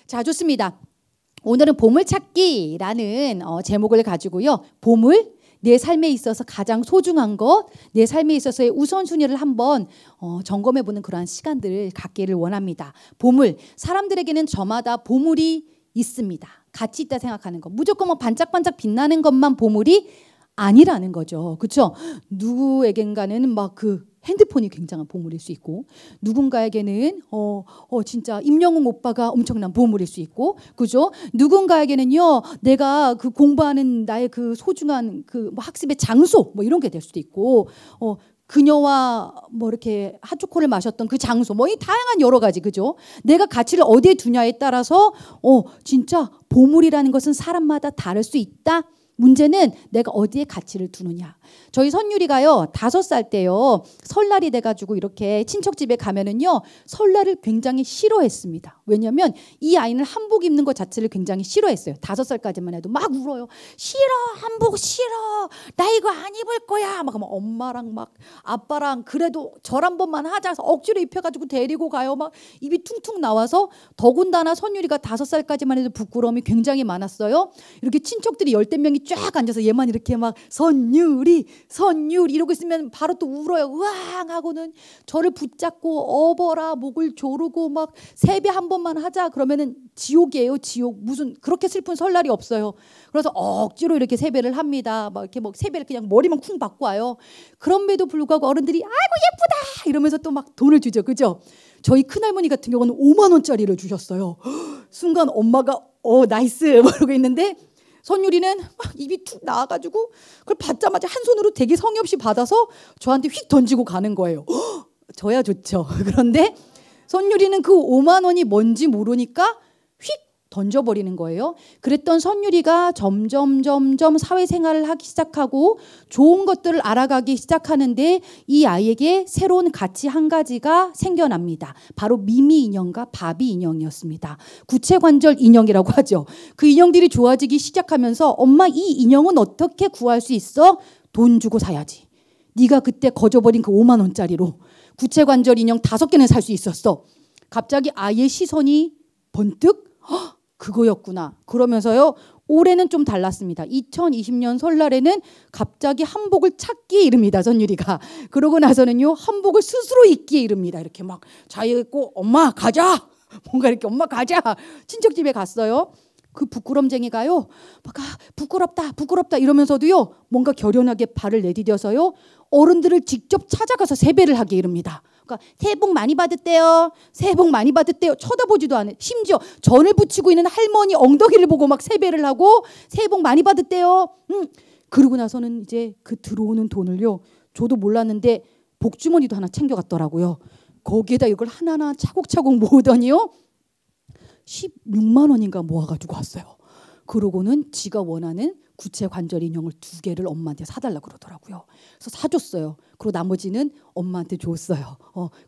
자, 좋습니다. 오늘은 보물찾기라는 제목을 가지고요. 보물, 내 삶에 있어서 가장 소중한 것, 내 삶에 있어서의 우선순위를 한번 점검해보는 그러한 시간들을 갖기를 원합니다. 보물, 사람들에게는 저마다 보물이 있습니다. 가치 있다 생각하는 것, 무조건 뭐 반짝반짝 빛나는 것만 보물이 아니라는 거죠. 그렇죠? 누구에겐가는 막 그 핸드폰이 굉장한 보물일 수 있고, 누군가에게는 진짜 임영웅 오빠가 엄청난 보물일 수 있고, 그죠? 누군가에게는요, 내가 그 공부하는 나의 그 소중한 그 뭐 학습의 장소 뭐 이런 게 될 수도 있고, 그녀와 뭐 이렇게 핫초코를 마셨던 그 장소, 뭐 이 다양한 여러 가지, 그죠? 내가 가치를 어디에 두냐에 따라서 진짜 보물이라는 것은 사람마다 다를 수 있다. 문제는 내가 어디에 가치를 두느냐. 저희 선율이가요 5살 때요 설날이 돼가지고 이렇게 친척 집에 가면은요 설날을 굉장히 싫어했습니다. 왜냐하면 이 아이는 한복 입는 것 자체를 굉장히 싫어했어요. 5살까지만 해도 막 울어요. 싫어, 한복 싫어, 나 이거 안 입을 거야. 막 엄마랑 막 아빠랑 그래도 절 한 번만 하자 해서 억지로 입혀가지고 데리고 가요. 막 입이 퉁퉁 나와서, 더군다나 선율이가 5살까지만 해도 부끄러움이 굉장히 많았어요. 이렇게 친척들이 10명이 쫙 앉아서 얘만 이렇게 막 선율이 이러고 있으면 바로 또 울어요. 으앙 하고는 저를 붙잡고 업어라 목을 조르고 막 세배 한 번만 하자 그러면은 지옥이에요. 지옥. 무슨 그렇게 슬픈 설날이 없어요. 그래서 억지로 이렇게 세배를 합니다. 막 이렇게 뭐 세배를 그냥 머리만 쿵 받고 와요. 그럼에도 불구하고 어른들이 아이고 예쁘다 이러면서 또 막 돈을 주죠. 그죠? 저희 큰할머니 같은 경우는 5만 원짜리를 주셨어요. 순간 엄마가 나이스 모르고 있는데, 선율이는 막 입이 툭 나와가지고 그걸 받자마자 한 손으로 되게 성의 없이 받아서 저한테 휙 던지고 가는 거예요. 저야 좋죠. 그런데 선율이는 그 5만 원이 뭔지 모르니까 휙 던져버리는 거예요. 그랬던 선율이가 점점 사회생활을 하기 시작하고 좋은 것들을 알아가기 시작하는데, 이 아이에게 새로운 가치 한 가지가 생겨납니다. 바로 미미 인형과 바비 인형이었습니다. 구체관절 인형이라고 하죠. 그 인형들이 좋아지기 시작하면서 엄마 이 인형은 어떻게 구할 수 있어? 돈 주고 사야지. 네가 그때 거저버린 그 5만 원짜리로 구체관절 인형 5개는 살 수 있었어. 갑자기 아이의 시선이 번뜩 그거였구나. 그러면서요 올해는 좀 달랐습니다. 2020년 설날에는 갑자기 한복을 찾기에 이릅니다. 선율이가. 그러고 나서는요 한복을 스스로 입기에 이릅니다. 이렇게 막 자기가 입고 엄마 가자. 뭔가 이렇게 엄마 가자. 친척 집에 갔어요. 그 부끄럼쟁이가요 막 부끄럽다 이러면서도요 뭔가 결연하게 발을 내디뎌서요 어른들을 직접 찾아가서 세배를 하기에 이릅니다. 그러니까 새해 복 많이 받았대요. 새해 복 많이 받았대요. 쳐다보지도 않아요. 심지어 전을 붙이고 있는 할머니 엉덩이를 보고 막 세배를 하고 새해 복 많이 받았대요. 그러고 나서는 이제 그 들어오는 돈을요 저도 몰랐는데 복주머니도 하나 챙겨갔더라고요. 거기에다 이걸 하나하나 차곡차곡 모으더니요 16만 원인가 모아가지고 왔어요. 그러고는 지가 원하는 구체관절 인형을 2개를 엄마한테 사달라고 그러더라고요. 그래서 사줬어요. 그리고 나머지는 엄마한테 줬어요.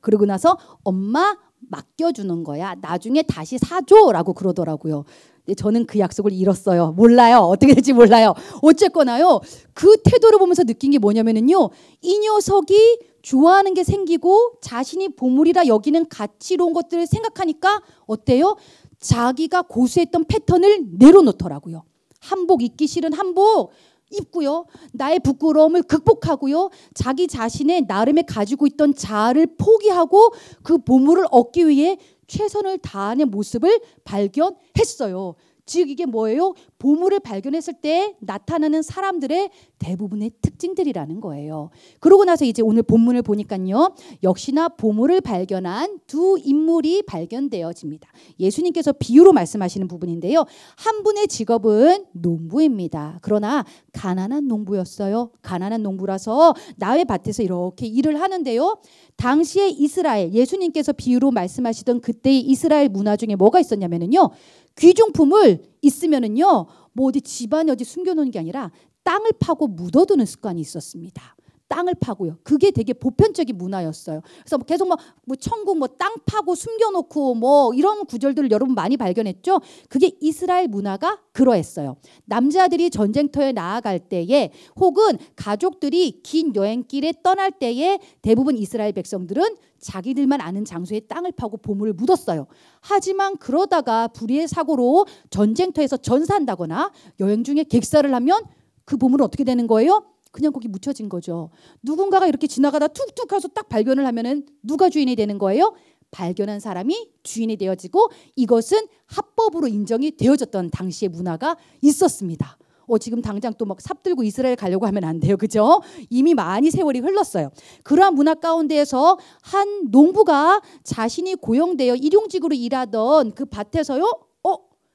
그러고 나서 엄마 맡겨주는 거야. 나중에 다시 사줘라고 그러더라고요. 근데 저는 그 약속을 잃었어요. 몰라요. 어떻게 될지 몰라요. 어쨌거나요. 그 태도를 보면서 느낀 게 뭐냐면은요. 이 녀석이 좋아하는 게 생기고 자신이 보물이라 여기는 가치로운 것들을 생각하니까 어때요? 자기가 고수했던 패턴을 내려놓더라고요. 한복 입기 싫은 한복 입고요. 나의 부끄러움을 극복하고요. 자기 자신의 나름의 가지고 있던 자아를 포기하고 그 보물을 얻기 위해 최선을 다하는 모습을 발견했어요. 즉 이게 뭐예요? 보물을 발견했을 때 나타나는 사람들의 대부분의 특징들이라는 거예요. 그러고 나서 이제 오늘 본문을 보니까요. 역시나 보물을 발견한 2 인물이 발견되어집니다. 예수님께서 비유로 말씀하시는 부분인데요. 한 분의 직업은 농부입니다. 그러나 가난한 농부였어요. 가난한 농부라서 나의 밭에서 이렇게 일을 하는데요. 당시의 이스라엘, 예수님께서 비유로 말씀하시던 그때의 이스라엘 문화 중에 뭐가 있었냐면요. 귀중품을 있으면은요, 뭐 어디 집안에 어디 숨겨놓는 게 아니라 땅을 파고 묻어두는 습관이 있었습니다. 땅을 파고요. 그게 되게 보편적인 문화였어요. 그래서 계속 뭐 천국 뭐 땅 파고 숨겨놓고 뭐 이런 구절들을 여러분 많이 발견했죠. 그게 이스라엘 문화가 그러했어요. 남자들이 전쟁터에 나아갈 때에 혹은 가족들이 긴 여행길에 떠날 때에 대부분 이스라엘 백성들은 자기들만 아는 장소에 땅을 파고 보물을 묻었어요. 하지만 그러다가 불의의 사고로 전쟁터에서 전사한다거나 여행 중에 객사를 하면 그 보물은 어떻게 되는 거예요? 그냥 거기 묻혀진 거죠. 누군가가 이렇게 지나가다 툭툭 해서 딱 발견을 하면은 누가 주인이 되는 거예요? 발견한 사람이 주인이 되어지고 이것은 합법으로 인정이 되어졌던 당시의 문화가 있었습니다. 지금 당장 또 막 삽들고 이스라엘 가려고 하면 안 돼요. 그죠? 이미 많이 세월이 흘렀어요. 그러한 문화 가운데에서 한 농부가 자신이 고용되어 일용직으로 일하던 그 밭에서요.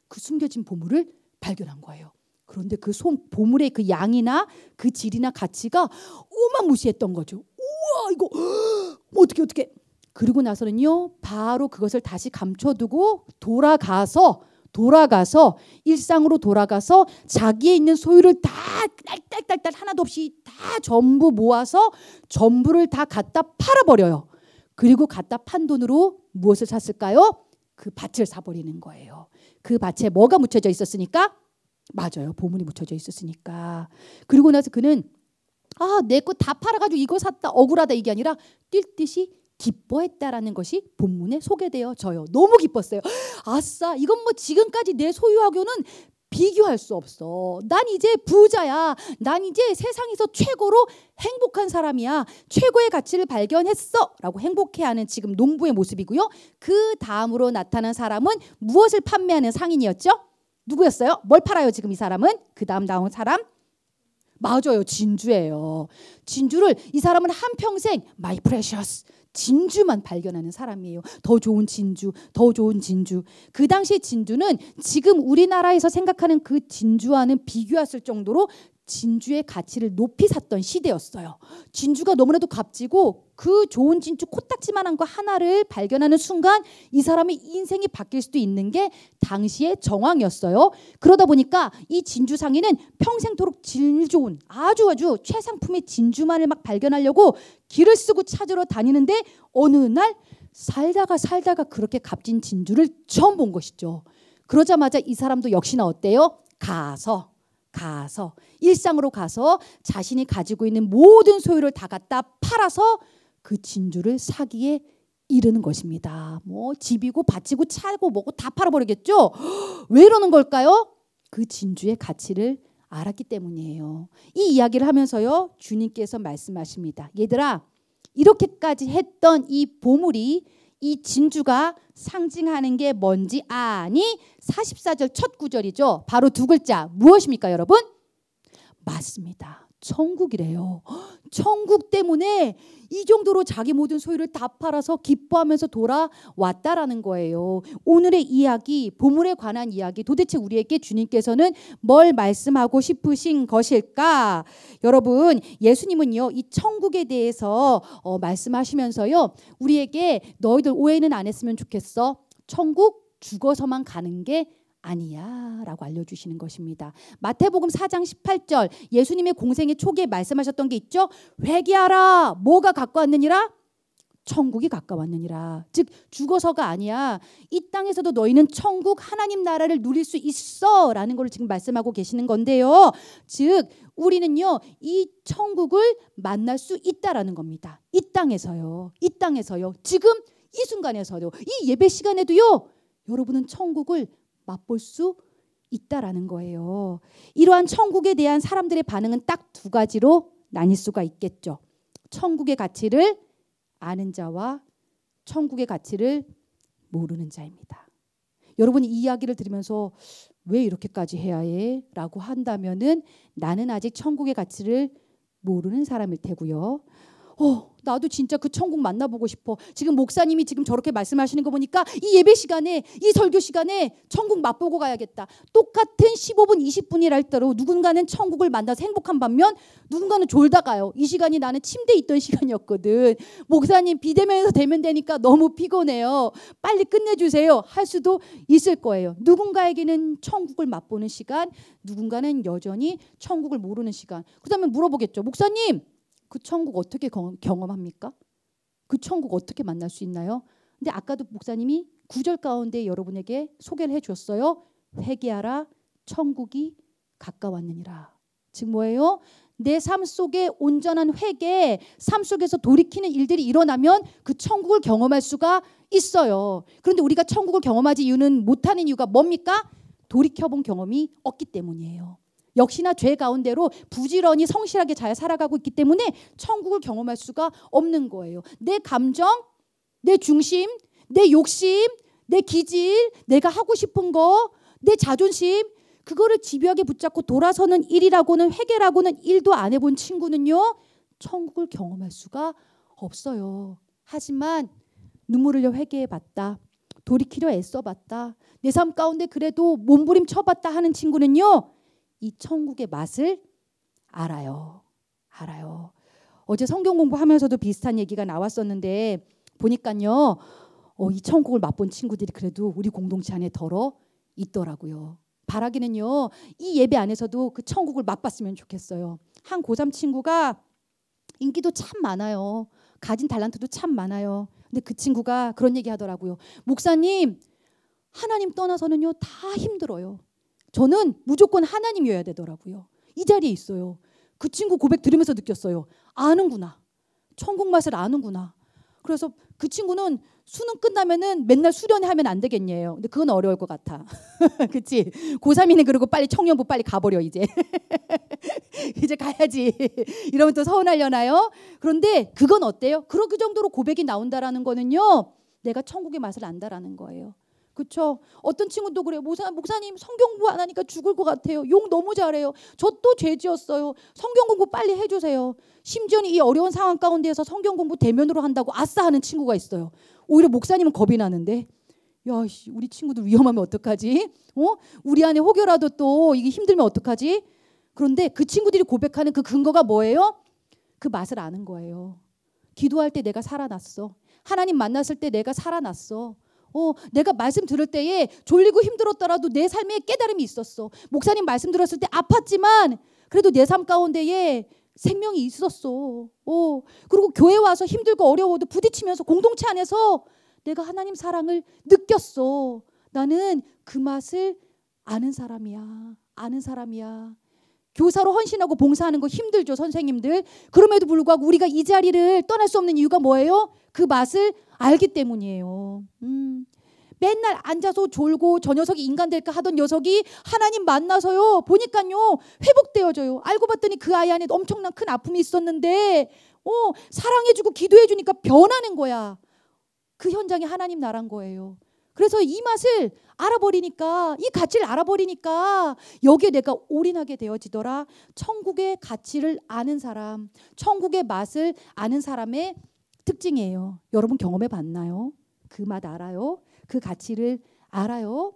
그 숨겨진 보물을 발견한 거예요. 그런데 그 보물의 그 양이나 그 질이나 가치가 어마무시했던 거죠. 우와 이거 어떻게 그리고 나서는요 바로 그것을 다시 감춰두고 돌아가서 일상으로 돌아가서 자기의 있는 소유를 다 딸딸딸딸 하나도 없이 다 전부 모아서 전부를 다 갖다 팔아버려요. 그리고 갖다 판 돈으로 무엇을 샀을까요? 그 밭을 사버리는 거예요. 그 밭에 뭐가 묻혀져 있었으니까? 맞아요. 보물이 묻혀져 있었으니까. 그리고 나서 그는 내 거 다 팔아가지고 이거 샀다 억울하다 이게 아니라 뛸 듯이 기뻐했다라는 것이 본문에 소개되어져요. 너무 기뻤어요. 아싸 이건 뭐 지금까지 내 소유하고는 비교할 수 없어. 난 이제 부자야. 난 이제 세상에서 최고로 행복한 사람이야. 최고의 가치를 발견했어 라고 행복해하는 지금 농부의 모습이고요. 그 다음으로 나타난 사람은 무엇을 판매하는 상인이었죠? 누구였어요? 뭘 팔아요 지금 이 사람은? 그 다음 나온 사람? 맞아요. 진주예요. 진주를 이 사람은 한평생 My precious 진주만 발견하는 사람이에요. 더 좋은 진주, 더 좋은 진주. 그 당시 진주는 지금 우리나라에서 생각하는 그 진주와는 비교했을 정도로 진주의 가치를 높이 샀던 시대였어요. 진주가 너무나도 값지고 그 좋은 진주 코딱지만한 거 하나를 발견하는 순간 이 사람의 인생이 바뀔 수도 있는 게 당시의 정황이었어요. 그러다 보니까 이 진주 상인은 평생토록 질 좋은 아주 최상품의 진주만을 막 발견하려고 길을 쓰고 찾으러 다니는데 어느 날 살다가 그렇게 값진 진주를 처음 본 것이죠. 그러자마자 이 사람도 역시나 어때요? 가서 일상으로 가서 자신이 가지고 있는 모든 소유를 다 갖다 팔아서 그 진주를 사기에 이르는 것입니다. 뭐 집이고 밭이고 차고 뭐고 다 팔아버리겠죠. 왜 이러는 걸까요? 그 진주의 가치를 알았기 때문이에요. 이 이야기를 하면서요 주님께서 말씀하십니다. 얘들아 이렇게까지 했던 이 보물이 이 진주가 상징하는 게 뭔지 아니? 44절 첫 구절이죠. 바로 두 글자 무엇입니까 여러분? 맞습니다. 천국이래요. 천국 때문에 이 정도로 자기 모든 소유를 다 팔아서 기뻐하면서 돌아왔다라는 거예요. 오늘의 이야기, 보물에 관한 이야기, 도대체 우리에게 주님께서는 뭘 말씀하고 싶으신 것일까? 여러분, 예수님은요, 이 천국에 대해서 말씀하시면서요, 우리에게 너희들 오해는 안 했으면 좋겠어. 천국 죽어서만 가는 게 아니야 라고 알려주시는 것입니다. 마태복음 4장 18절 예수님의 공생의 초기에 말씀하셨던 게 있죠. 회개하라. 뭐가 가까웠느니라? 천국이 가까웠느니라. 즉 죽어서가 아니야. 이 땅에서도 너희는 천국 하나님 나라를 누릴 수 있어 라는 걸 지금 말씀하고 계시는 건데요. 즉 우리는요 이 천국을 만날 수 있다라는 겁니다. 이 땅에서요. 지금 이 순간에서도 이 예배 시간에도요 여러분은 천국을 맛볼 수 있다라는 거예요. 이러한 천국에 대한 사람들의 반응은 딱 두 가지로 나뉠 수가 있겠죠. 천국의 가치를 아는 자와 천국의 가치를 모르는 자입니다. 여러분이 이 이야기를 들으면서 왜 이렇게까지 해야 해? 라고 한다면은 나는 아직 천국의 가치를 모르는 사람일 테고요. 나도 진짜 그 천국 만나보고 싶어. 지금 목사님이 지금 저렇게 말씀하시는 거 보니까 이 예배 시간에 이 설교 시간에 천국 맛보고 가야겠다. 똑같은 15분 20분이라 할때로 누군가는 천국을 만나서 행복한 반면 누군가는 졸다 가요. 이 시간이 나는 침대에 있던 시간이었거든. 목사님 비대면에서 되면 되니까 너무 피곤해요. 빨리 끝내주세요. 할 수도 있을 거예요. 누군가에게는 천국을 맛보는 시간, 누군가는 여전히 천국을 모르는 시간. 그다음에 물어보겠죠. 목사님 그 천국 어떻게 경험합니까? 그 천국 어떻게 만날 수 있나요? 근데 아까도 목사님이 9절 가운데 여러분에게 소개를 해줬어요. 회개하라, 천국이 가까웠느니라. 즉 뭐예요? 내 삶 속에 온전한 회개, 삶 속에서 돌이키는 일들이 일어나면 그 천국을 경험할 수가 있어요. 그런데 우리가 천국을 경험하지 못하는 이유가 뭡니까? 돌이켜본 경험이 없기 때문이에요. 역시나 죄 가운데로 부지런히 성실하게 잘 살아가고 있기 때문에 천국을 경험할 수가 없는 거예요. 내 감정, 내 중심, 내 욕심, 내 기질, 내가 하고 싶은 거, 내 자존심, 그거를 집요하게 붙잡고 돌아서는 일이라고는, 회개라고는 일도 안 해본 친구는요, 천국을 경험할 수가 없어요. 하지만 눈물 흘려 회개해봤다, 돌이키려 애써봤다, 내 삶 가운데 그래도 몸부림쳐봤다 하는 친구는요, 이 천국의 맛을 알아요. 알아요. 어제 성경 공부하면서도 비슷한 얘기가 나왔었는데 보니까요, 이 천국을 맛본 친구들이 그래도 우리 공동체 안에 덜어 있더라고요. 바라기는요, 이 예배 안에서도 그 천국을 맛봤으면 좋겠어요. 한 고3 친구가 인기도 참 많아요. 가진 달란트도 참 많아요. 근데 그 친구가 그런 얘기 하더라고요. 목사님, 하나님 떠나서는요 다 힘들어요. 저는 무조건 하나님이어야 되더라고요. 이 자리에 있어요. 그 친구 고백 들으면서 느꼈어요. 아는구나. 천국 맛을 아는구나. 그래서 그 친구는 수능 끝나면은 맨날 수련회 하면 안 되겠냐요. 근데 그건 어려울 것 같아. 그치? 고3이는 그러고 빨리 청년부 빨리 가버려 이제. 이제 가야지. 이러면 또 서운하려나요? 그런데 그건 어때요? 그 정도로 고백이 나온다라는 거는요, 내가 천국의 맛을 안다라는 거예요. 그렇죠? 어떤 친구도 그래요. 목사님 성경 공부 안 하니까 죽을 것 같아요. 욕 너무 잘해요. 저 또 죄 지었어요. 성경 공부 빨리 해주세요. 심지어는 이 어려운 상황 가운데에서 성경 공부 대면으로 한다고 아싸 하는 친구가 있어요. 오히려 목사님은 겁이 나는데, 야, 우리 친구들 위험하면 어떡하지? 우리 안에 혹여라도 또 이게 힘들면 어떡하지? 그런데 그 친구들이 고백하는 그 근거가 뭐예요? 그 맛을 아는 거예요. 기도할 때 내가 살아났어. 하나님 만났을 때 내가 살아났어. 내가 말씀 들을 때에 졸리고 힘들었더라도 내 삶에 깨달음이 있었어. 목사님 말씀 들었을 때 아팠지만 그래도 내 삶 가운데에 생명이 있었어. 그리고 교회 와서 힘들고 어려워도 부딪히면서 공동체 안에서 내가 하나님 사랑을 느꼈어. 나는 그 맛을 아는 사람이야. 아는 사람이야. 교사로 헌신하고 봉사하는 거 힘들죠, 선생님들. 그럼에도 불구하고 우리가 이 자리를 떠날 수 없는 이유가 뭐예요? 그 맛을 알기 때문이에요. 맨날 앉아서 졸고 저 녀석이 인간 될까 하던 녀석이 하나님 만나서요, 보니까요 회복되어져요. 알고 봤더니 그 아이 안에 엄청난 큰 아픔이 있었는데 사랑해주고 기도해주니까 변하는 거야. 그 현장이 하나님 나란 거예요. 그래서 이 맛을 알아버리니까, 이 가치를 알아버리니까 여기에 내가 올인하게 되어지더라. 천국의 가치를 아는 사람, 천국의 맛을 아는 사람의 특징이에요. 여러분 경험해 봤나요? 그 맛 알아요? 그 가치를 알아요?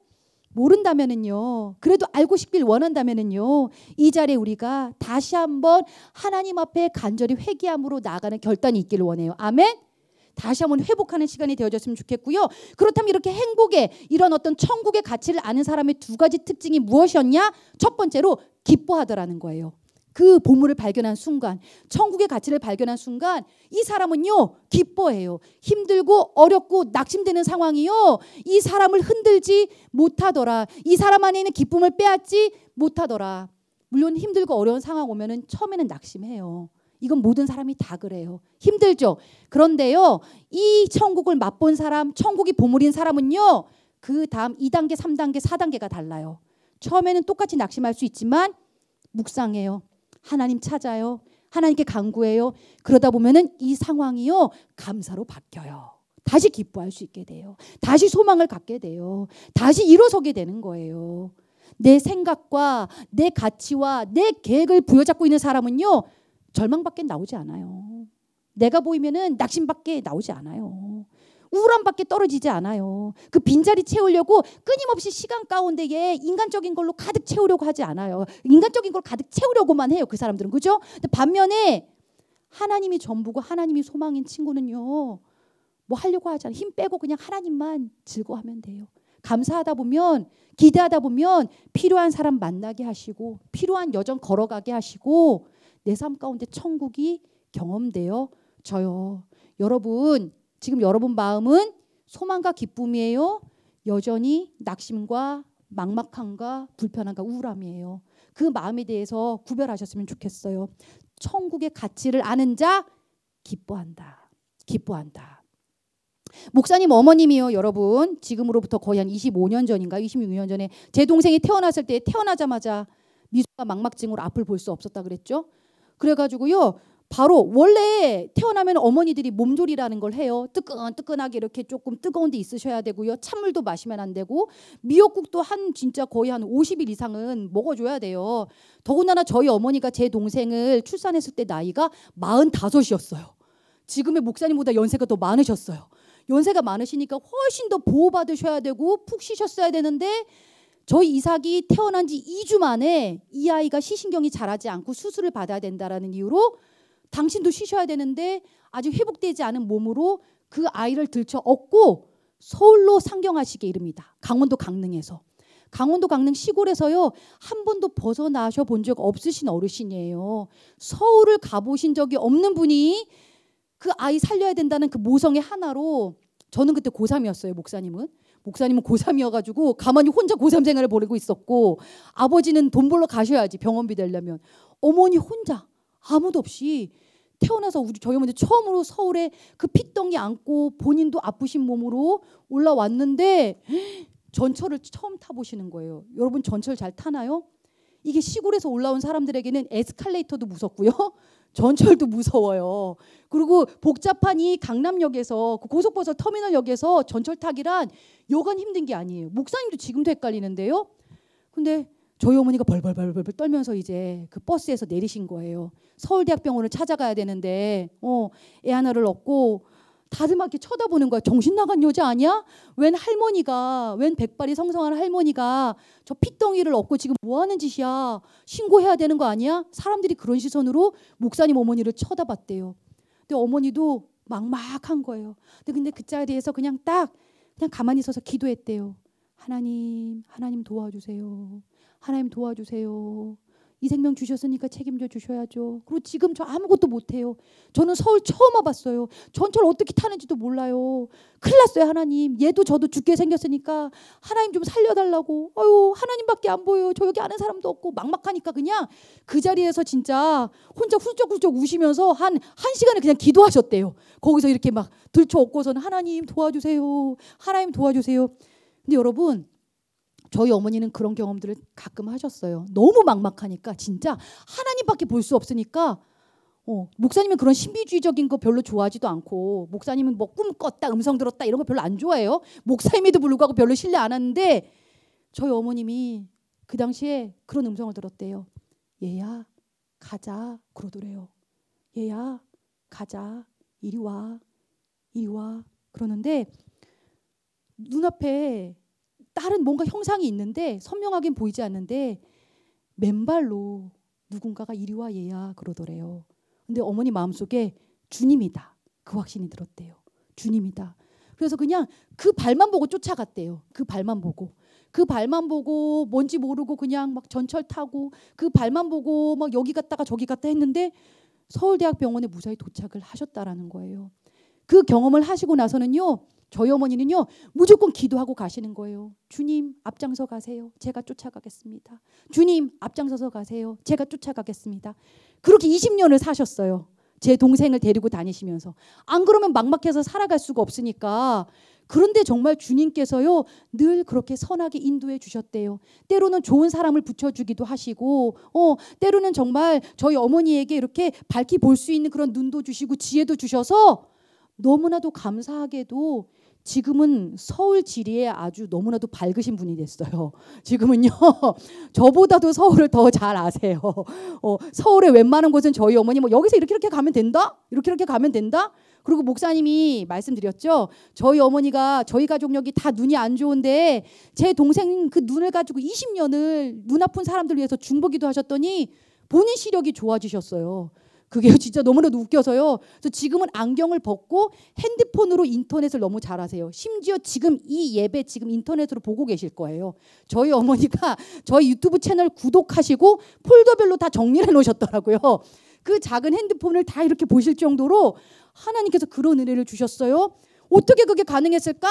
모른다면은요, 그래도 알고 싶길 원한다면은요, 이 자리에 우리가 다시 한번 하나님 앞에 간절히 회개함으로 나아가는 결단이 있기를 원해요. 아멘? 다시 한번 회복하는 시간이 되어졌으면 좋겠고요. 그렇다면 이렇게 행복의 이런 어떤 천국의 가치를 아는 사람의 두 가지 특징이 무엇이었냐? 첫 번째로 기뻐하더라는 거예요. 그 보물을 발견한 순간, 천국의 가치를 발견한 순간 이 사람은요 기뻐해요. 힘들고 어렵고 낙심되는 상황이요, 이 사람을 흔들지 못하더라. 이 사람 안에 있는 기쁨을 빼앗지 못하더라. 물론 힘들고 어려운 상황 오면은 처음에는 낙심해요. 이건 모든 사람이 다 그래요. 힘들죠. 그런데요, 이 천국을 맛본 사람, 천국이 보물인 사람은요, 그 다음 2단계, 3단계, 4단계가 달라요. 처음에는 똑같이 낙심할 수 있지만 묵상해요. 하나님 찾아요. 하나님께 간구해요. 그러다 보면은 이 상황이요 감사로 바뀌어요. 다시 기뻐할 수 있게 돼요. 다시 소망을 갖게 돼요. 다시 일어서게 되는 거예요. 내 생각과 내 가치와 내 계획을 부여잡고 있는 사람은요 절망밖에 나오지 않아요. 내가 보이면은 낙심밖에 나오지 않아요. 우울함밖에 떨어지지 않아요. 그 빈자리 채우려고 끊임없이 시간 가운데에 인간적인 걸로 가득 채우려고 하지 않아요. 인간적인 걸 가득 채우려고만 해요, 그 사람들은. 그죠? 근데 반면에 하나님이 전부고 하나님이 소망인 친구는요, 뭐 하려고 하지 않아요. 힘 빼고 그냥 하나님만 즐거워하면 돼요. 감사하다 보면, 기대하다 보면 필요한 사람 만나게 하시고 필요한 여정 걸어가게 하시고 내 삶 가운데 천국이 경험돼요? 저요. 여러분, 지금 여러분 마음은 소망과 기쁨이에요? 여전히 낙심과 막막함과 불편함과 우울함이에요. 그 마음에 대해서 구별하셨으면 좋겠어요. 천국의 가치를 아는 자 기뻐한다. 기뻐한다. 목사님 어머님이요, 여러분. 지금으로부터 거의 한 25년 전인가 26년 전에 제 동생이 태어났을 때 태어나자마자 미숙과 망막증으로 앞을 볼 수 없었다 그랬죠. 그래가지고요. 바로 원래 태어나면 어머니들이 몸조리라는 걸 해요. 뜨끈뜨끈하게 이렇게 조금 뜨거운 데 있으셔야 되고요. 찬물도 마시면 안 되고 미역국도 진짜 거의 한 50일 이상은 먹어줘야 돼요. 더군다나 저희 어머니가 제 동생을 출산했을 때 나이가 45이었어요. 지금의 목사님보다 연세가 더 많으셨어요. 연세가 많으시니까 훨씬 더 보호받으셔야 되고 푹 쉬셨어야 되는데 저희 이삭이 태어난 지 2주 만에 이 아이가 시신경이 자라지 않고 수술을 받아야 된다라는 이유로 당신도 쉬셔야 되는데 아직 회복되지 않은 몸으로 그 아이를 들쳐 업고 서울로 상경하시게 이릅니다. 강원도 강릉에서. 강원도 강릉 시골에서요. 한 번도 벗어나셔 본 적 없으신 어르신이에요. 서울을 가보신 적이 없는 분이 그 아이 살려야 된다는 그 모성의 하나로 저는 그때 고3이었어요. 목사님은 고3이어가지고 가만히 혼자 고3 생활을 벌이고 있었고 아버지는 돈 벌러 가셔야지 병원비 되려면 어머니 혼자 아무도 없이 태어나서 저희 어머니 처음으로 서울에 그 핏덩이 안고 본인도 아프신 몸으로 올라왔는데 전철을 처음 타보시는 거예요. 여러분 전철 잘 타나요? 이게 시골에서 올라온 사람들에게는 에스컬레이터도 무섭고요. 전철도 무서워요. 그리고 복잡한 이 강남역에서 그 고속버스 터미널역에서 전철 타기란 여간 힘든 게 아니에요. 목사님도 지금도 헷갈리는데요. 근데 저희 어머니가 벌벌 떨면서 이제 그 버스에서 내리신 거예요. 서울대학병원을 찾아가야 되는데 애 하나를 얻고 다들 막 이렇게 쳐다보는 거야. 정신 나간 여자 아니야? 웬 백발이 성성한 할머니가 저 핏덩이를 얻고 지금 뭐 하는 짓이야? 신고해야 되는 거 아니야? 사람들이 그런 시선으로 목사님 어머니를 쳐다봤대요. 근데 어머니도 막막한 거예요. 근데 그 자리에서 그냥 가만히 서서 기도했대요. 하나님 도와주세요. 하나님 도와주세요. 이 생명 주셨으니까 책임져 주셔야죠. 그리고 지금 저 아무것도 못해요. 저는 서울 처음 와봤어요. 전철 어떻게 타는지도 몰라요. 큰일 났어요. 하나님. 얘도 저도 죽게 생겼으니까 하나님 좀 살려달라고. 하나님밖에 안 보여요. 저 여기 아는 사람도 없고 막막하니까 그냥 그 자리에서 진짜 혼자 훌쩍훌쩍 우시면서 한 시간을 그냥 기도하셨대요. 거기서 이렇게 막 들쳐 업고서는 하나님 도와주세요. 하나님 도와주세요. 근데 여러분 저희 어머니는 그런 경험들을 가끔 하셨어요. 너무 막막하니까 진짜 하나님밖에 볼 수 없으니까 목사님은 그런 신비주의적인 거 별로 좋아하지도 않고 목사님은 뭐 꿈 꿨다 음성 들었다 이런 거 별로 안 좋아해요. 목사임에도 불구하고 별로 신뢰 안 하는데 저희 어머님이 그 당시에 그런 음성을 들었대요. 얘야 가자 그러더래요. 얘야 가자 이리 와 그러는데 눈앞에 다른 뭔가 형상이 있는데 선명하긴 보이지 않는데 맨발로 누군가가 이리 와 얘야 그러더래요. 근데 어머니 마음속에 주님이다. 그 확신이 들었대요. 주님이다. 그래서 그냥 그 발만 보고 쫓아갔대요. 그 발만 보고 뭔지 모르고 그냥 막 전철 타고 그 발만 보고 막 여기 갔다가 저기 갔다 했는데 서울대학병원에 무사히 도착을 하셨다라는 거예요. 그 경험을 하시고 나서는요. 저희 어머니는요. 무조건 기도하고 가시는 거예요. 주님 앞장서 가세요. 제가 쫓아가겠습니다. 주님 앞장서서 가세요. 제가 쫓아가겠습니다. 그렇게 20년을 사셨어요. 제 동생을 데리고 다니시면서. 안 그러면 막막해서 살아갈 수가 없으니까. 그런데 정말 주님께서요. 늘 그렇게 선하게 인도해 주셨대요. 때로는 좋은 사람을 붙여주기도 하시고 때로는 정말 저희 어머니에게 이렇게 밝히 볼 수 있는 그런 눈도 주시고 지혜도 주셔서 너무나도 감사하게도 지금은 서울 지리에 아주 너무나도 밝으신 분이 됐어요. 지금은요. 저보다도 서울을 더 잘 아세요. 서울의 웬만한 곳은 저희 어머니 여기서 이렇게 가면 된다? 이렇게 가면 된다? 그리고 목사님이 말씀드렸죠. 저희 어머니가 저희 가족력이 다 눈이 안 좋은데 제 동생 그 눈을 가지고 20년을 눈 아픈 사람들 위해서 중보기도 하셨더니 본인 시력이 좋아지셨어요. 그게 진짜 너무나도 웃겨서요. 그래서 지금은 안경을 벗고 핸드폰으로 인터넷을 너무 잘하세요. 심지어 지금 이 예배 지금 인터넷으로 보고 계실 거예요. 저희 어머니가 저희 유튜브 채널 구독하시고 폴더별로 다 정리해 놓으셨더라고요. 그 작은 핸드폰을 다 이렇게 보실 정도로 하나님께서 그런 은혜를 주셨어요. 어떻게 그게 가능했을까?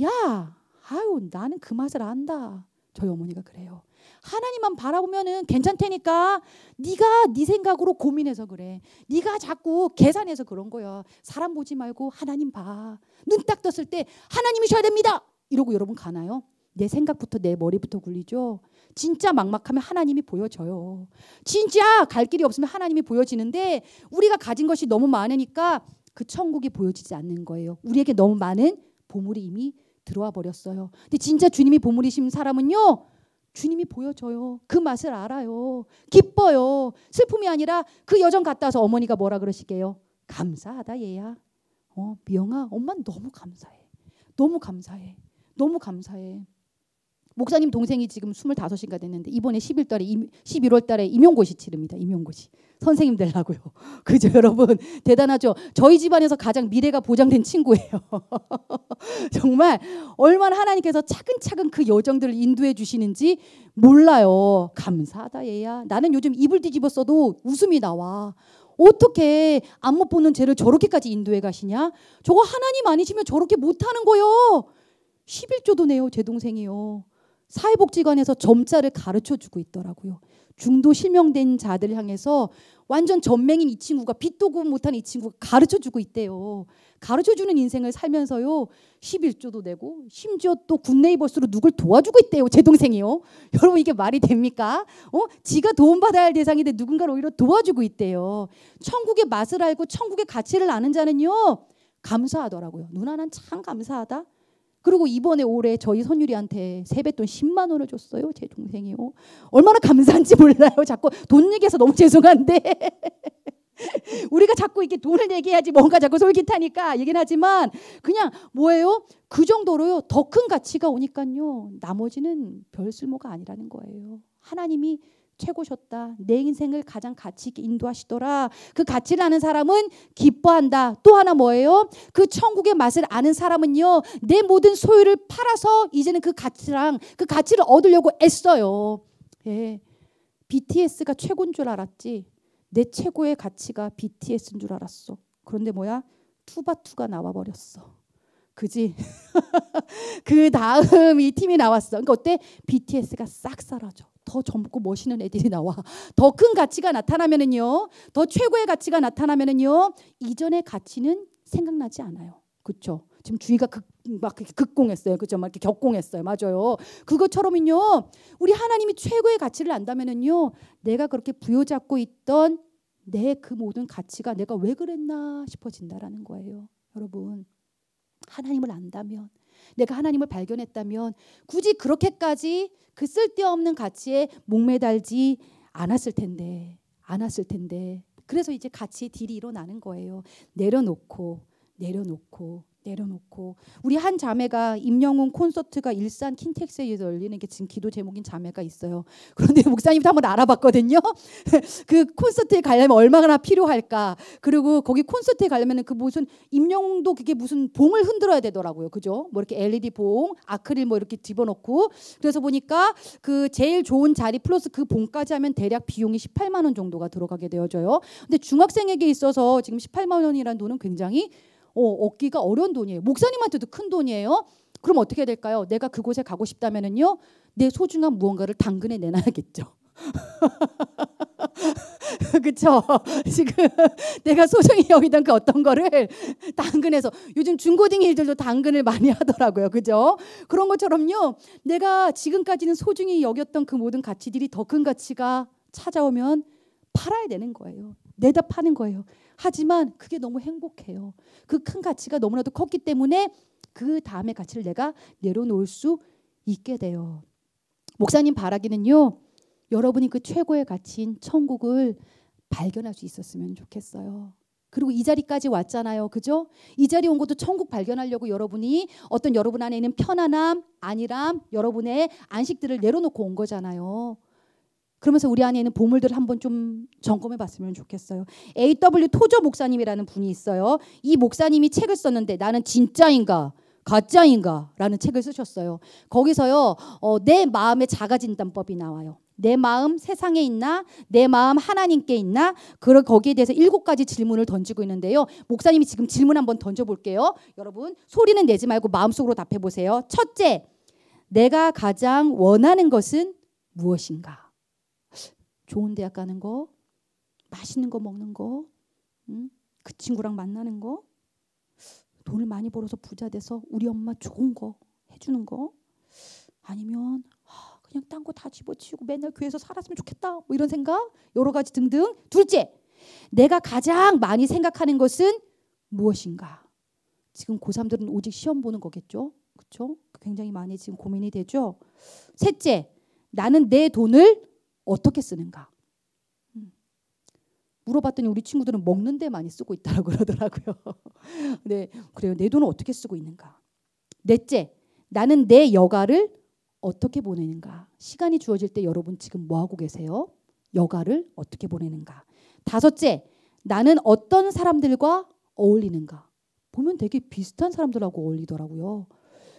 야, 아유, 나는 그 맛을 안다. 저희 어머니가 그래요. 하나님만 바라보면은 괜찮다니까. 네가 네 생각으로 고민해서 그래. 네가 자꾸 계산해서 그런 거야. 사람 보지 말고 하나님 봐. 눈 딱 떴을 때 하나님이셔야 됩니다. 이러고 여러분 가나요? 내 생각부터 내 머리부터 굴리죠. 진짜 막막하면 하나님이 보여져요. 진짜 갈 길이 없으면 하나님이 보여지는데 우리가 가진 것이 너무 많으니까 그 천국이 보여지지 않는 거예요. 우리에게 너무 많은 보물이 이미 들어와 버렸어요. 근데 진짜 주님이 보물이신 사람은요, 주님이 보여줘요. 그 맛을 알아요. 기뻐요. 슬픔이 아니라 그 여정 갔다 와서 어머니가 뭐라 그러시게요? 감사하다 얘야. 미영아, 엄마 너무 감사해. 너무 감사해. 너무 감사해. 목사님 동생이 지금 25인가 됐는데 이번에 11월 달에 임용고시 치릅니다. 임용고시. 선생님 되려고요. 그죠 여러분? 대단하죠? 저희 집안에서 가장 미래가 보장된 친구예요. 정말 얼마나 하나님께서 차근차근 그 여정들을 인도해 주시는지 몰라요. 감사하다 얘야. 나는 요즘 입을 뒤집어 써도 웃음이 나와. 어떻게 안 못 보는 죄를 저렇게까지 인도해 가시냐? 저거 하나님 아니시면 저렇게 못하는 거요. 11조도 내요. 제 동생이요. 사회복지관에서 점자를 가르쳐주고 있더라고요. 중도 실명된 자들 향해서 완전 전맹인 이 친구가 빚도 구분 못한 이 친구가 가르쳐주고 있대요. 가르쳐주는 인생을 살면서요. 11조도 내고 심지어 또 굿네이버스로 누굴 도와주고 있대요. 제 동생이요. 여러분 이게 말이 됩니까? 지가 도움받아야 할 대상인데 누군가를 오히려 도와주고 있대요. 천국의 맛을 알고 천국의 가치를 아는 자는요. 감사하더라고요. 누나 난 참 감사하다. 그리고 이번에 올해 저희 선율이한테 세뱃돈 10만 원을 줬어요. 제 동생이요. 얼마나 감사한지 몰라요. 자꾸 돈 얘기해서 너무 죄송한데 우리가 자꾸 이렇게 돈을 얘기해야지 뭔가 자꾸 솔깃하니까 얘기는 하지만 그냥 뭐예요? 그 정도로요. 더 큰 가치가 오니까요. 나머지는 별 쓸모가 아니라는 거예요. 하나님이 최고셨다. 내 인생을 가장 가치 있게 인도하시더라. 그 가치를 아는 사람은 기뻐한다. 또 하나 뭐예요? 그 천국의 맛을 아는 사람은요. 내 모든 소유를 팔아서 이제는 그 가치를 얻으려고 애써요. 예. BTS가 최고인 줄 알았지. 내 최고의 가치가 BTS인 줄 알았어. 그런데 뭐야? 투바투가 나와버렸어. 그지? 그 다음 이 팀이 나왔어. 그러니까 어때? BTS가 싹 사라져. 더 젊고 멋있는 애들이 나와. 더 큰 가치가 나타나면은요. 더 최고의 가치가 나타나면은요. 이전의 가치는 생각나지 않아요. 그렇죠? 지금 주위가 막 극공했어요. 그렇죠? 막 이렇게 격공했어요. 맞아요. 그것처럼은요. 우리 하나님이 최고의 가치를 안다면은요. 내가 그렇게 부여잡고 있던 내 그 모든 가치가 내가 왜 그랬나 싶어진다라는 거예요. 여러분. 하나님을 안다면 내가 하나님을 발견했다면 굳이 그렇게까지 그 쓸데없는 가치에 목매달지 않았을 텐데 그래서 이제 같이 딜이 일어나는 거예요. 내려놓고 우리 한 자매가 임영웅 콘서트가 일산 킨텍스에서 열리는 게 지금 기도 제목인 자매가 있어요. 그런데 목사님도 한번 알아봤거든요. 그 콘서트에 가려면 얼마나 필요할까? 그리고 거기 콘서트에 가려면 그 무슨 임영웅도 그게 무슨 봉을 흔들어야 되더라고요. 그죠? 뭐 이렇게 LED 봉, 아크릴 뭐 이렇게 집어넣고 그래서 보니까 그 제일 좋은 자리 플러스 그 봉까지 하면 대략 비용이 18만 원 정도가 들어가게 되어져요. 근데 중학생에게 있어서 지금 18만 원이라는 돈은 굉장히 얻기가 어려운 돈이에요. 목사님한테도 큰 돈이에요. 그럼 어떻게 해야 될까요? 내가 그곳에 가고 싶다면은요, 내 소중한 무언가를 당근에 내놔야겠죠. 그렇죠? 지금 내가 소중히 여기던 그 어떤 거를 당근에서 요즘 중고딩이들도 당근을 많이 하더라고요. 그죠? 그런 것처럼요. 내가 지금까지는 소중히 여겼던 그 모든 가치들이 더 큰 가치가 찾아오면 팔아야 되는 거예요. 내다 파는 거예요. 하지만 그게 너무 행복해요. 그 큰 가치가 너무나도 컸기 때문에 그 다음의 가치를 내가 내려놓을 수 있게 돼요. 목사님 바라기는요. 여러분이 그 최고의 가치인 천국을 발견할 수 있었으면 좋겠어요. 그리고 이 자리까지 왔잖아요. 그죠? 이 자리 온 것도 천국 발견하려고 여러분이 어떤 여러분 안에 있는 편안함, 안일함, 여러분의 안식들을 내려놓고 온 거잖아요. 그러면서 우리 안에 있는 보물들을 한번 좀 점검해 봤으면 좋겠어요. A.W. 토저 목사님이라는 분이 있어요. 이 목사님이 책을 썼는데 나는 진짜인가 가짜인가 라는 책을 쓰셨어요. 거기서요. 내 마음의 자가진단법이 나와요. 내 마음 세상에 있나? 내 마음 하나님께 있나? 거기에 대해서 7가지 질문을 던지고 있는데요. 목사님이 지금 질문 한번 던져볼게요. 여러분 소리는 내지 말고 마음속으로 답해보세요. 첫째, 내가 가장 원하는 것은 무엇인가? 좋은 대학 가는 거? 맛있는 거 먹는 거? 그 친구랑 만나는 거? 돈을 많이 벌어서 부자 돼서 우리 엄마 좋은 거 해주는 거? 아니면 그냥 딴 거 다 집어치우고 맨날 교회에서 살았으면 좋겠다 뭐 이런 생각? 여러 가지 등등. 둘째, 내가 가장 많이 생각하는 것은 무엇인가? 지금 고3들은 오직 시험 보는 거겠죠? 그렇죠? 굉장히 많이 지금 고민이 되죠? 셋째, 나는 내 돈을 어떻게 쓰는가? 물어봤더니 우리 친구들은 먹는 데 많이 쓰고 있다고 그러더라고요. 네, 그래요. 내 돈을 어떻게 쓰고 있는가? 넷째, 나는 내 여가를 어떻게 보내는가? 시간이 주어질 때 여러분 지금 뭐 하고 계세요? 여가를 어떻게 보내는가? 다섯째, 나는 어떤 사람들과 어울리는가? 보면 되게 비슷한 사람들하고 어울리더라고요.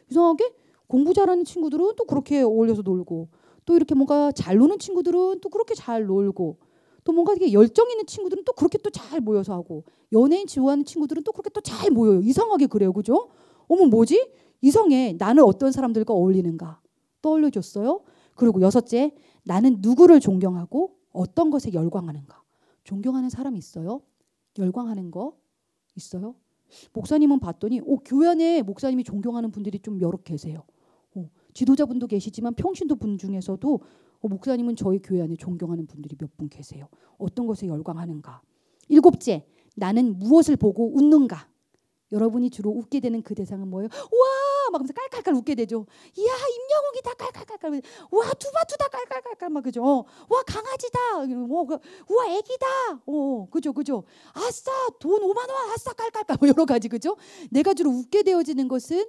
이상하게 공부 잘하는 친구들은 또 그렇게 어울려서 놀고, 또 이렇게 뭔가 잘 노는 친구들은 또 그렇게 잘 놀고, 또 뭔가 되게 열정 있는 친구들은 또 그렇게 또 잘 모여서 하고, 연예인 좋아하는 친구들은 또 그렇게 또 잘 모여요. 이상하게 그래요. 그죠? 어머 뭐지? 이상해. 나는 어떤 사람들과 어울리는가? 떠올려줬어요. 그리고 여섯째, 나는 누구를 존경하고 어떤 것에 열광하는가? 존경하는 사람이 있어요? 열광하는 거 있어요? 목사님은 봤더니 교회 안에 목사님이 존경하는 분들이 좀 여러 계세요. 지도자분도 계시지만 평신도 분 중에서도 목사님은 저희 교회 안에 존경하는 분들이 몇 분 계세요. 어떤 것에 열광하는가? 일곱째, 나는 무엇을 보고 웃는가? 여러분이 주로 웃게 되는 그 대상은 뭐예요? 와! 막 하면서 깔깔깔 웃게 되죠. 이야, 임영웅이다 깔깔깔깔. 와, 투바투다 깔깔깔깔 막 그죠? 와, 강아지다. 와, 애기다. 그죠? 아싸, 돈 5만 원. 아싸, 깔깔깔. 뭐 여러 가지 그죠? 내가 주로 웃게 되어지는 것은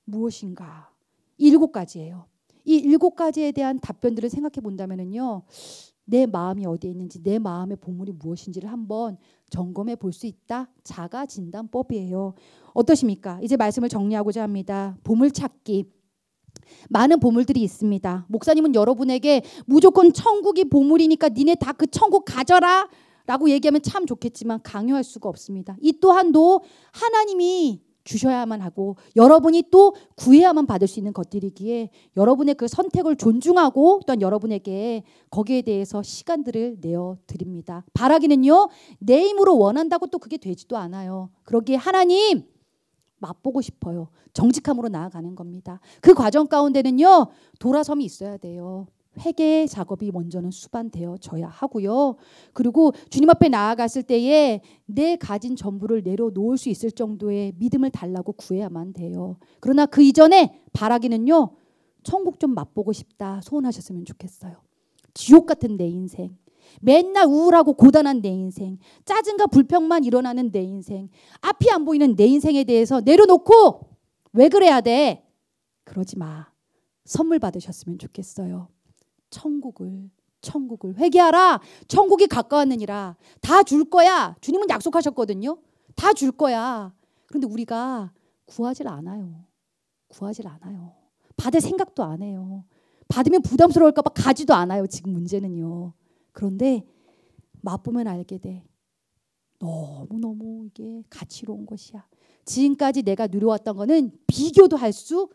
무엇인가? 이 7가지예요. 이 7가지에 대한 답변들을 생각해 본다면은요. 내 마음이 어디에 있는지, 내 마음의 보물이 무엇인지를 한번 점검해 볼 수 있다. 자가 진단법이에요. 어떠십니까? 이제 말씀을 정리하고자 합니다. 보물 찾기. 많은 보물들이 있습니다. 목사님은 여러분에게 무조건 천국이 보물이니까 니네 다 그 천국 가져라 라고 얘기하면 참 좋겠지만 강요할 수가 없습니다. 이 또한도 하나님이 주셔야만 하고 여러분이 또 구해야만 받을 수 있는 것들이기에 여러분의 그 선택을 존중하고 또한 여러분에게 거기에 대해서 시간들을 내어 드립니다. 바라기는요, 내 힘으로 원한다고 또 그게 되지도 않아요. 그러기에 하나님 맛보고 싶어요. 정직함으로 나아가는 겁니다. 그 과정 가운데는요, 돌아섬이 있어야 돼요. 회개 작업이 먼저는 수반되어져야 하고요. 그리고 주님 앞에 나아갔을 때에 내 가진 전부를 내려놓을 수 있을 정도의 믿음을 달라고 구해야만 돼요. 그러나 그 이전에 바라기는요, 천국 좀 맛보고 싶다 소원하셨으면 좋겠어요. 지옥 같은 내 인생, 맨날 우울하고 고단한 내 인생, 짜증과 불평만 일어나는 내 인생, 앞이 안 보이는 내 인생에 대해서 내려놓고 왜 그래야 돼? 그러지 마. 선물 받으셨으면 좋겠어요. 천국을 회개하라. 천국이 가까웠느니라. 다 줄 거야. 주님은 약속하셨거든요. 다 줄 거야. 그런데 우리가 구하질 않아요. 받을 생각도 안 해요. 받으면 부담스러울까 봐 가지도 않아요. 지금 문제는요. 그런데 맛보면 알게 돼. 너무너무 이게 가치로운 것이야. 지금까지 내가 누려왔던 거는 비교도 할 수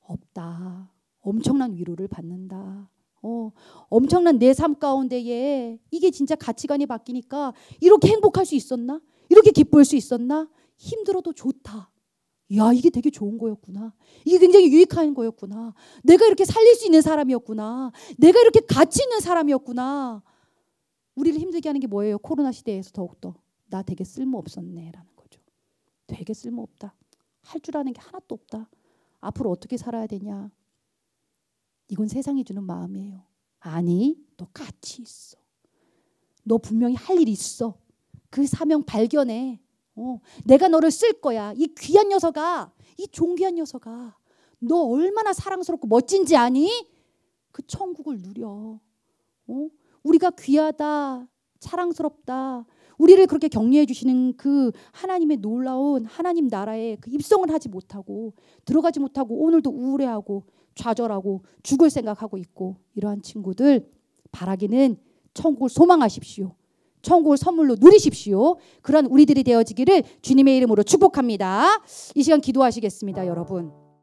없다. 엄청난 위로를 받는다. 엄청난 내 삶 가운데에 이게 진짜 가치관이 바뀌니까 이렇게 행복할 수 있었나? 이렇게 기쁠 수 있었나? 힘들어도 좋다. 야, 이게 되게 좋은 거였구나. 이게 굉장히 유익한 거였구나. 내가 이렇게 살릴 수 있는 사람이었구나. 내가 이렇게 가치 있는 사람이었구나. 우리를 힘들게 하는 게 뭐예요? 코로나 시대에서 더욱더 나 되게 쓸모없었네 라는 거죠. 되게 쓸모없다. 할 줄 아는 게 하나도 없다. 앞으로 어떻게 살아야 되냐. 이건 세상이 주는 마음이에요. 아니, 너 가치 있어. 너 분명히 할 일 있어. 그 사명 발견해. 내가 너를 쓸 거야. 이 귀한 녀석아, 이 존귀한 녀석아, 너 얼마나 사랑스럽고 멋진지 아니? 그 천국을 누려. 우리가 귀하다, 사랑스럽다, 우리를 그렇게 격려해 주시는 그 하나님의 놀라운 하나님 나라에 그 입성을 하지 못하고 들어가지 못하고 오늘도 우울해하고 좌절하고 죽을 생각하고 있고 이러한 친구들, 바라기는 천국을 소망하십시오. 천국을 선물로 누리십시오. 그런 우리들이 되어지기를 주님의 이름으로 축복합니다. 이 시간 기도하시겠습니다, 여러분.